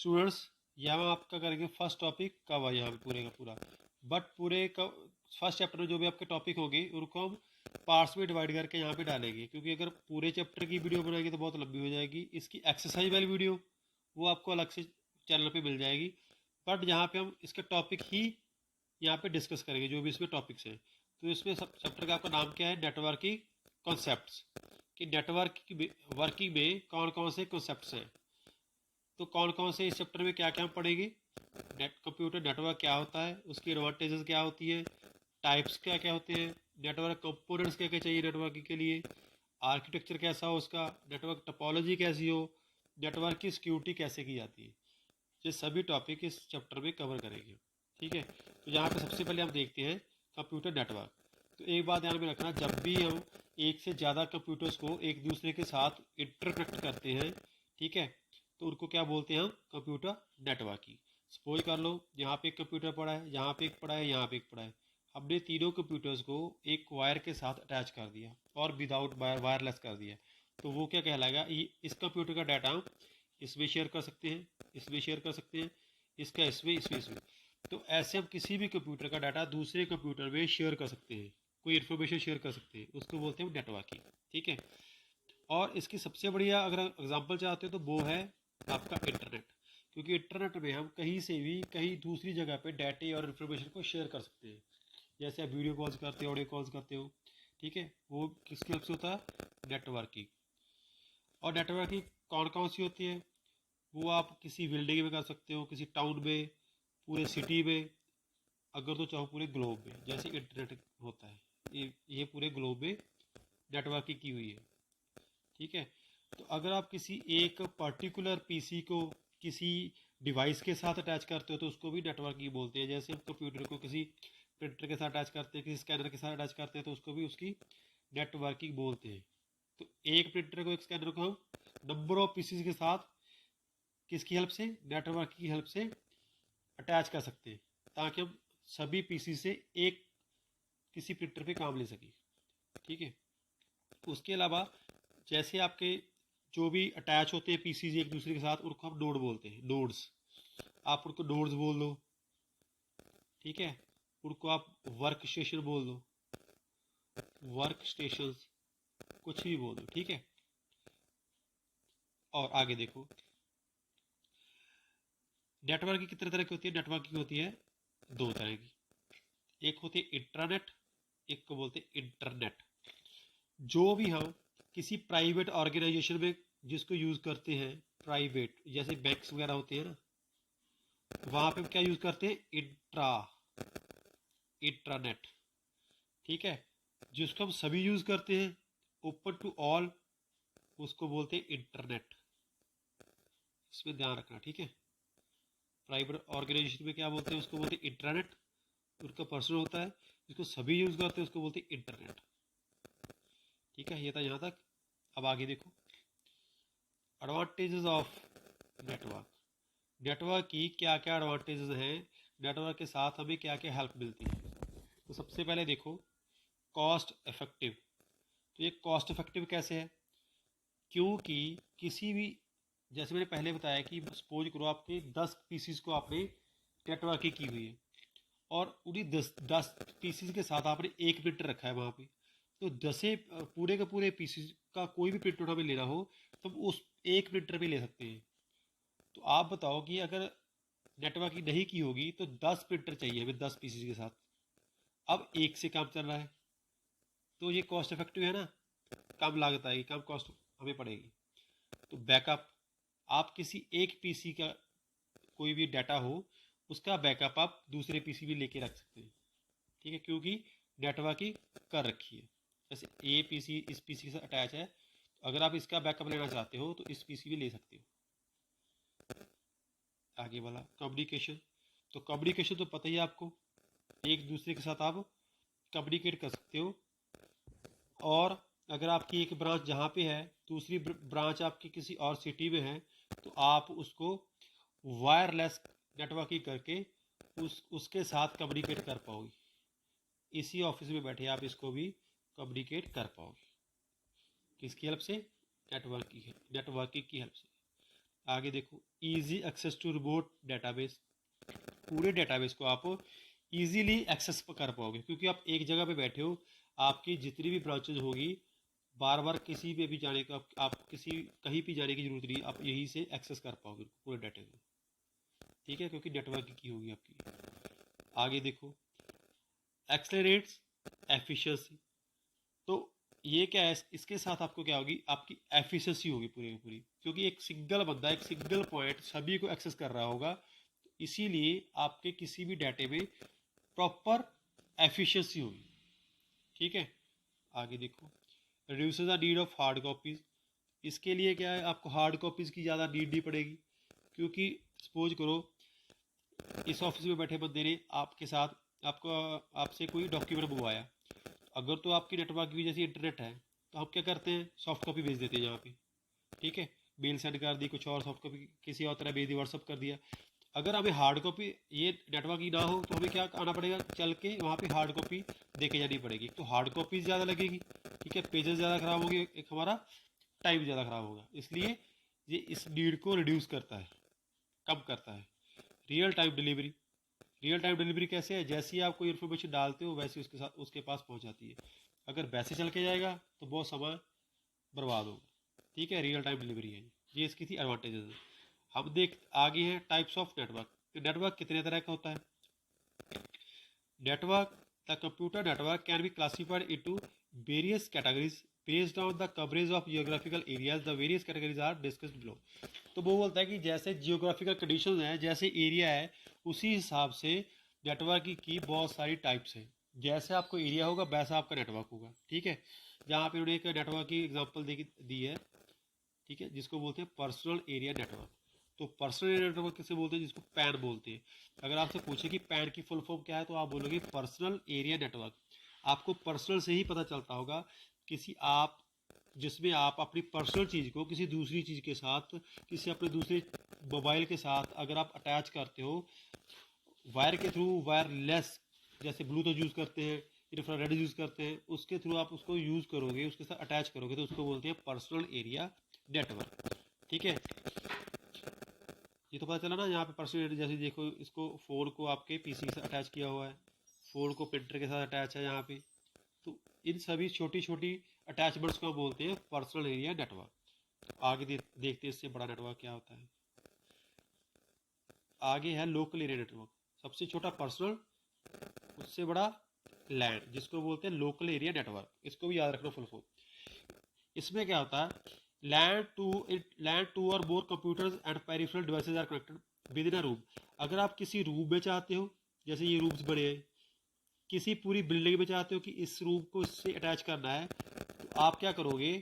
Students, यहाँ आपका करेंगे फर्स्ट टॉपिक कवर यहाँ पे पूरे का पूरा। बट पूरे का फर्स्ट चैप्टर में जो भी आपके टॉपिक होंगे उनको हम पार्ट्स में डिवाइड करके यहाँ पे डालेंगे, क्योंकि अगर पूरे चैप्टर की वीडियो बनाएंगे तो बहुत लंबी हो जाएगी। इसकी एक्सरसाइज वाली वीडियो वो आपको अलग से चैनल पे मिल जाएगी, बट यहाँ पे हम इसके टॉपिक ही यहाँ पे डिस्कस करेंगे, जो भी इसमें टॉपिक्स हैं। तो इसमें सब चैप्टर का आपका नाम क्या है, नेटवर्किंग कॉन्सेप्ट्स, कि नेटवर्क की वर्किंग में कौन कौन से कॉन्सेप्ट्स हैं। तो कौन कौन से इस चैप्टर में क्या क्या हम पढ़ेंगे, कंप्यूटर नेटवर्क क्या होता है, उसकी एडवांटेजेस क्या होती है, टाइप्स क्या क्या होते हैं, नेटवर्क कंपोनेंट्स क्या क्या चाहिए नेटवर्किंग के लिए, आर्किटेक्चर कैसा हो उसका, नेटवर्क टोपोलॉजी कैसी हो, नेटवर्क की सिक्योरिटी कैसे की जाती है। ये सभी टॉपिक इस चैप्टर में कवर करेंगे। ठीक है, तो यहाँ पे सबसे पहले हम देखते हैं कंप्यूटर नेटवर्क। तो एक बात ध्यान में रखना, जब भी हम एक से ज़्यादा कंप्यूटर्स को एक दूसरे के साथ इंटरकनेक्ट करते हैं, ठीक है, तो उनको क्या बोलते हैं हम, कंप्यूटर नेटवर्किंग। सपोज कर लो यहाँ पे एक कंप्यूटर पड़ा है, यहाँ पे एक पड़ा है, यहाँ पे एक पड़ा है। हमने तीनों कंप्यूटर्स को एक वायर के साथ अटैच कर दिया और विदाउट वायरलेस कर दिया, तो वो क्या कहलाएगा, इस कंप्यूटर का डाटा हम इसमें शेयर कर सकते हैं, इसमें शेयर कर सकते हैं, इसका इसमें, इसमें, इसमें। तो ऐसे हम किसी भी कंप्यूटर का डाटा दूसरे कंप्यूटर में शेयर कर सकते हैं, कोई इन्फॉर्मेशन शेयर कर सकते हैं, उसको बोलते हैं नेटवर्किंग। ठीक है, और इसकी सबसे बढ़िया अगर एग्जांपल चाहते हो तो वो है आपका इंटरनेट, क्योंकि इंटरनेट में हम कहीं से भी कहीं दूसरी जगह पे डाटे और इन्फॉर्मेशन को शेयर कर सकते हैं। जैसे आप वीडियो कॉल्स करते हो, ऑडियो कॉल्स करते हो, ठीक है, वो किसकी हेल्प से होता है, नेटवर्किंग। और नेटवर्किंग कौन कौन सी होती है, वो आप किसी बिल्डिंग में कर सकते हो, किसी टाउन में, पूरे सिटी में, अगर तो चाहो पूरे ग्लोब में, जैसे इंटरनेट होता है। ये पूरे ग्लोब में नेटवर्किंग की हुई है। ठीक है, तो अगर आप किसी एक पर्टिकुलर पीसी को किसी डिवाइस के साथ अटैच करते हो तो उसको भी नेटवर्किंग बोलते हैं। जैसे हम कंप्यूटर को किसी प्रिंटर के साथ अटैच करते हैं, किसी स्कैनर के साथ अटैच करते हैं, तो उसको भी उसकी नेटवर्किंग बोलते हैं। तो एक प्रिंटर को, एक स्कैनर को हम नंबर ऑफ पीसीज के साथ किसकी हेल्प से, नेटवर्क की हेल्प से अटैच कर सकते हैं, ताकि हम सभी पीसी से एक किसी प्रिंटर पे काम ले सकें। ठीक है, उसके अलावा जैसे आपके जो भी अटैच होते हैं पीसीज एक दूसरे के साथ, उनको हम नोड बोलते हैं, नोड्स। आप उनको नोड्स बोल दो, ठीक है, उनको आप वर्क स्टेशन बोल दो, वर्क स्टेशन, कुछ भी बोल दो। ठीक है, और आगे देखो, नेटवर्किंग कितने तरह की होती है, नेटवर्किंग होती है दो तरह की, एक होती है इंट्रानेट, एक को बोलते हैं इंटरनेट। जो भी हम किसी प्राइवेट ऑर्गेनाइजेशन में जिसको यूज करते हैं, प्राइवेट जैसे बैंक्स वगैरह होते हैं ना, वहां पे हम क्या यूज करते हैं, इंट्रानेट। ठीक है, जिसको हम सभी यूज करते हैं, ओपन टू ऑल, उसको बोलते हैं इंटरनेट। इसमें ध्यान रखना। ठीक है, प्राइवेट ऑर्गेनाइजेशन में क्या बोलते हैं, उसको बोलते हैं इंटरनेट। उनका पर्सनल होता है, जिसको सभी यूज करते हैं, उसको बोलते हैं इंटरनेट। ठीक है, ये था यहाँ तक। अब आगे देखो, एडवांटेजेस ऑफ नेटवर्क। नेटवर्क की क्या क्या एडवांटेजेस हैं, नेटवर्क के साथ हमें क्या क्या हेल्प मिलती है। तो सबसे पहले देखो, कॉस्ट इफेक्टिव। तो ये कॉस्ट इफेक्टिव कैसे है, क्योंकि किसी भी, जैसे मैंने पहले बताया कि सपोज करो आपके 10 पीसीस को आपने नेटवर्किंग की हुई है, और उन्हीं 10 पीसीस के साथ आपने एक प्रिंटर रखा है वहाँ पे, तो 10 पूरे के पूरे पीसीस का कोई भी प्रिंटर हमें लेना हो तो हम उस एक प्रिंटर पे ले सकते हैं। तो आप बताओ कि अगर नेटवर्किंग नहीं की होगी तो 10 प्रिंटर चाहिए हमें 10 पीसीस के साथ, अब एक से काम चल रहा है, तो ये कॉस्ट इफेक्टिव है ना, कम लागत आएगी, कम कॉस्ट हमें पड़ेगी। तो बैकअप, आप किसी एक पीसी का कोई भी डाटा हो, उसका बैकअप आप दूसरे पीसी भी लेके रख सकते हैं। ठीक है, क्योंकि नेटवर्किंग कर रखी है। जैसे ए पीसी इस पीसी के साथ अटैच है, तो अगर आप इसका बैकअप लेना चाहते हो तो इस पीसी भी ले सकते हो। आगे वाला कम्युनिकेशन, तो कम्युनिकेशन तो पता ही है आपको, एक दूसरे के साथ आप कम्युनिकेट कर सकते हो। और अगर आपकी एक ब्रांच जहाँ पे है, दूसरी ब्रांच आपकी किसी और सिटी में है, तो आप उसको वायरलेस नेटवर्किंग करके उसके साथ कम्युनिकेट कर पाओगे। इसी ऑफिस में बैठे आप इसको भी कम्युनिकेट कर पाओगे, किसकी हेल्प से, नेटवर्किंग की हेल्प से। आगे देखो, easy access to remote database. पूरे डेटाबेस को आप इजीली एक्सेस कर पाओगे, क्योंकि आप एक जगह पे बैठे हो, आपकी जितनी भी ब्रांचेज होगी, बार बार किसी पे भी जाने का आप किसी कहीं भी जाने की जरूरत नहीं, आप यहीं से एक्सेस कर पाओगे पूरे डाटे को। ठीक है, क्योंकि नेटवर्क की होगी आपकी। आगे देखो, एक्सेलरेट्स एफिशिएंसी। तो ये क्या है, इसके साथ आपको क्या होगी, आपकी एफिशिएंसी होगी पूरी की पूरी, क्योंकि एक सिंगल बंदा एक सिंगल पॉइंट सभी को एक्सेस कर रहा होगा, तो इसीलिए आपके किसी भी डाटे में प्रॉपर एफिशिएंसी होगी। ठीक है, आगे देखो, reduces the need of hard copies. इसके लिए क्या है, आपको हार्ड कॉपीज की ज़्यादा नीड नहीं पड़ेगी, क्योंकि सपोज करो इस ऑफिस में बैठे बंदे ने आपके साथ आपको आपसे कोई डॉक्यूमेंट मंगवाया, अगर तो आपकी नेटवर्क की जैसे इंटरनेट है, तो हम क्या करते हैं, सॉफ्ट कॉपी भेज देते हैं यहाँ पे। ठीक है, मेल सेंड कर दी, कुछ और सॉफ्ट कॉपी किसी और तरह भेज दी, व्हाट्सअप कर दिया। अगर हमें हार्ड कॉपी ये नेटवर्क ही ना हो, तो हमें क्या आना पड़ेगा, चल के वहाँ पे हार्ड कॉपी देके जानी पड़ेगी, तो हार्ड कॉपी ज़्यादा लगेगी। ठीक है, पेजेस ज़्यादा खराब होगी, एक हमारा टाइम ज़्यादा खराब होगा, इसलिए ये इस नीड को रिड्यूस करता है, कम करता है। Real time delivery. Real time delivery कैसे है, जैसे ही आप कोई इन्फॉर्मेशन डालते हो वैसे उसके साथ उसके पास पहुंच जाती है। अगर वैसे चल के जाएगा तो बहुत समय बर्बाद होगा। ठीक है, रियल टाइम डिलीवरी है ये इसकी थी एडवांटेजेस है। हम देख आगे हैं टाइप्स ऑफ नेटवर्क। नेटवर्क कितने तरह का होता है। Network, the computer network can be classified into various categories based on the coverage of geographical areas. The various categories are discussed below. तो वो बोलता है कि जैसे जियोग्राफिकल कंडीशन है, जैसे एरिया है, उसी हिसाब से नेटवर्क की बहुत सारी टाइप्स हैं। जैसे आपको एरिया होगा वैसा आपका नेटवर्क होगा। ठीक है, जहाँ पे उन्होंने एक नेटवर्क की एग्जांपल दी है। ठीक है, जिसको बोलते हैं पर्सनल एरिया नेटवर्क। तो पर्सनल एरिया नेटवर्क किसे बोलते हैं, जिसको पैन बोलते हैं। अगर आपसे पूछे कि पैन की फुल फॉर्म क्या है, तो आप बोलोगे पर्सनल एरिया नेटवर्क। आपको पर्सनल से ही पता चलता होगा, किसी आप जिसमें आप अपनी पर्सनल चीज़ को किसी दूसरी चीज़ के साथ, किसी अपने दूसरे मोबाइल के साथ अगर आप अटैच करते हो वायर के थ्रू, वायरलेस, जैसे ब्लूटूथ यूज़ करते हैं, इंफ्रारेड यूज़ करते हैं, उसके थ्रू आप उसको यूज़ करोगे, उसके साथ अटैच करोगे, तो उसको बोलते हैं पर्सनल एरिया नेटवर्क। ठीक है, ये तो पता चला ना। यहाँ पे पर्सनल एरिया, जैसे देखो इसको फ़ोन को आपके पीसी के साथ अटैच किया हुआ है, फ़ोन को प्रिंटर के साथ अटैच है यहाँ पे। तो इन सभी छोटी छोटी अटैचमेंट्स को बोलते हैं पर्सनल एरिया नेटवर्क। आगे देखते हैं इससे बड़ा नेटवर्क क्या होता है। आगे है लोकल एरिया नेटवर्क। सबसे छोटा पर्सनल, उससे बड़ा लैंड, जिसको बोलते हैं लोकल एरिया नेटवर्क। इसको भी याद रखना फुल फॉर्म। इसमें क्या होता है, LAN two or more computers and peripheral devices are connected within a room. अगर आप किसी रूम में चाहते हो, जैसे ये रूम्स बने हैं, किसी पूरी बिल्डिंग में चाहते हो कि इस रूम को इससे अटैच करना है, तो आप क्या करोगे,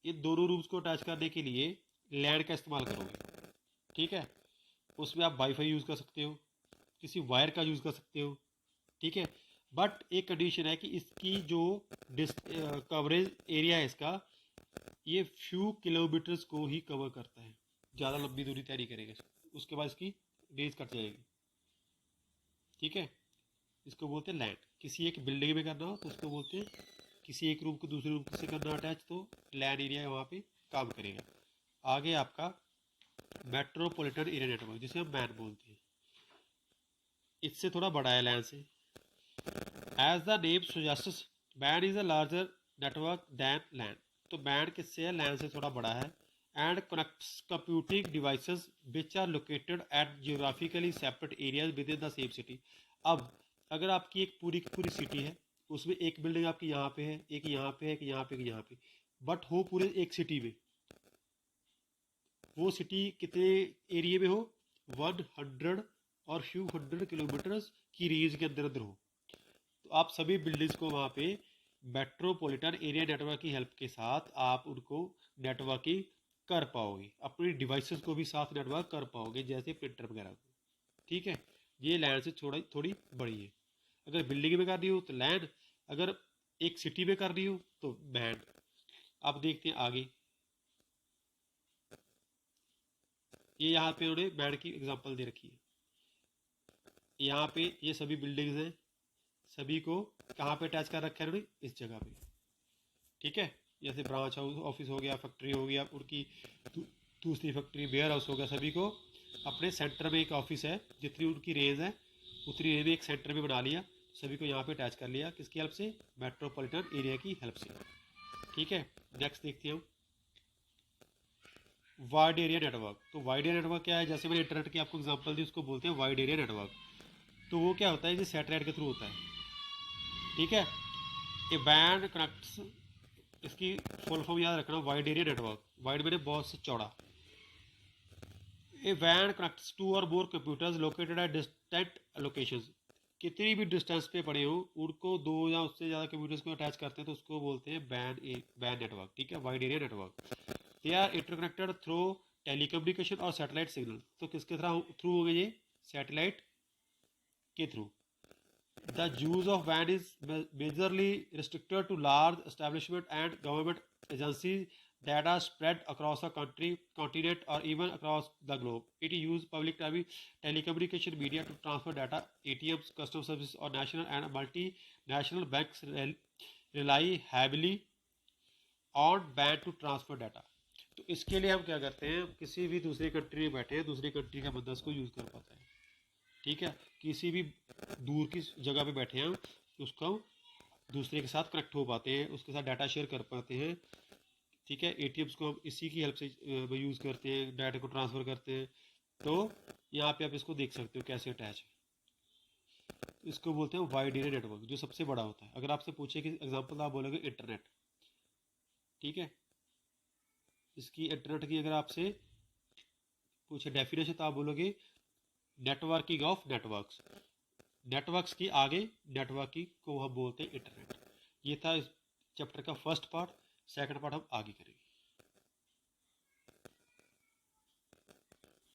इन दोनों रूम्स को अटैच करने के लिए लैंड का इस्तेमाल करोगे। ठीक है, उसमें आप वाईफाई यूज़ कर सकते हो, किसी वायर का यूज़ कर सकते हो। ठीक है, बट एक कंडीशन है कि इसकी जो कवरेज एरिया है इसका, ये फ्यू किलोमीटर्स को ही कवर करता है, ज़्यादा लंबी दूरी तय नहीं करेगा, उसके बाद इसकी रेंज कट जाएगी। ठीक है, इसको बोलते हैं लैंड। किसी एक बिल्डिंग में करना हो तो उसको बोलते हैं, किसी एक रूम को दूसरे रूम से करना अटैच, तो लैंड एरिया वहाँ पे काम करेगा। आगे आपका मेट्रोपॉलिटन एरिया नेटवर्क, जिसे हम मैन बोलते हैं, इससे थोड़ा बड़ा है लैंड से। एज द नेम suggests, बैंड is a larger network than LAN. तो बैंड किससे है, लैंड से थोड़ा बड़ा है। And connects computing devices which are located at geographically separate areas within the same city. अब अगर आपकी एक पूरी की पूरी सिटी है, उसमें एक बिल्डिंग आपकी यहाँ पे है, एक यहाँ पे है, एक यहाँ पे, एक यहाँ पे, बट हो पूरे एक सिटी में, वो सिटी कितने एरिया में हो, 100 और फ्यू 100 किलोमीटर्स की रेंज के अंदर अंदर हो, तो आप सभी बिल्डिंग्स को वहाँ पे मेट्रोपॉलिटन एरिया नेटवर्क की हेल्प के साथ आप उनको नेटवर्किंग कर पाओगे, अपनी डिवाइसेस को भी साथ नेटवर्क कर पाओगे, जैसे प्रिंटर वगैरह को। ठीक है, ये लैंड से थोड़ा थोड़ी बड़ी है। अगर बिल्डिंग में करनी हो तो लैंड, अगर एक सिटी में करनी हो तो बैंड। आप देखते हैं आगे, ये यहाँ पे उन्होंने बैंड की एग्जांपल दे रखी है। यहाँ पे ये सभी बिल्डिंग्स हैं, सभी को कहाँ पे अटैच कर रखा है उन्होंने, इस जगह पे। ठीक है, जैसे ब्रांच हाउस ऑफिस हो गया, फैक्ट्री हो गया, उनकी दूसरी फैक्ट्री, वेयर हाउस हो गया, सभी को अपने सेंटर में एक ऑफिस है, जितनी उनकी रेंज है उतनी रेंज में एक सेंटर भी बना लिया, सभी को यहाँ पे अटैच कर लिया, किसकी हेल्प से? मेट्रोपॉलिटन एरिया की हेल्प से। ठीक है, नेक्स्ट देखते हैं हम वाइड एरिया नेटवर्क। तो वाइड एरिया नेटवर्क क्या है? जैसे मैंने इंटरनेट की आपको एग्जांपल दी, उसको बोलते हैं वाइड एरिया नेटवर्क। तो वो क्या होता है? ये सैटेलाइट के थ्रू होता है। ठीक है, ए बैंड कनेक्ट्स, इसकी फुल फॉर्म याद रखना, वाइड एरिया नेटवर्क। वाइड मैंने बहुत से चौड़ा। A van connects two or more computers located at distant locations. कितनी भी डिस्टेंस पे पड़े हो, उनको दो या उससे ज़्यादा कंप्यूटर्स को अटैच करते हैं, तो उसको बोलते हैं बैन नेटवर्क। ठीक है, wide area network. They are interconnected through telecommunication और सैटेलाइट सिग्नल। तो किसके थ्रू होंगे ये? सैटेलाइट के through. The use of WAN is majorly restricted to large establishment and government agencies that are spread across a country, continent, or even across the globe. It uses public telecommunication media to transfer data. ATMs, customer services, or national and multinational banks rely heavily on WAN to transfer data. तो इसके लिए हम क्या करते हैं? किसी भी दूसरी कंट्री में बैठे हैं, दूसरी कंट्री का बंदा इसको यूज़ कर पाता है। ठीक है, किसी भी दूर की जगह पे बैठे हैं, उसको दूसरे के साथ कनेक्ट हो पाते हैं, उसके साथ डाटा शेयर कर पाते हैं। ठीक है, एटीएम्स को हम इसी की हेल्प से यूज़ करते हैं, डाटा को ट्रांसफ़र करते हैं। तो यहाँ पे आप इसको देख सकते हो कैसे अटैच है। इसको बोलते हैं वाइड एरिया नेटवर्क, जो सबसे बड़ा होता है। अगर आपसे पूछे कि एग्जांपल, आप बोलोगे इंटरनेट। ठीक है, इसकी इंटरनेट की अगर आपसे पूछे डेफिनेशन, तो आप बोलोगे नेटवर्किंग ऑफ नेटवर्क्स। नेटवर्क्स की आगे नेटवर्किंग को हम बोलते हैं इंटरनेट। ये था इस चैप्टर का फर्स्ट पार्ट। सेकंड पार्ट हम आगे करेंगे।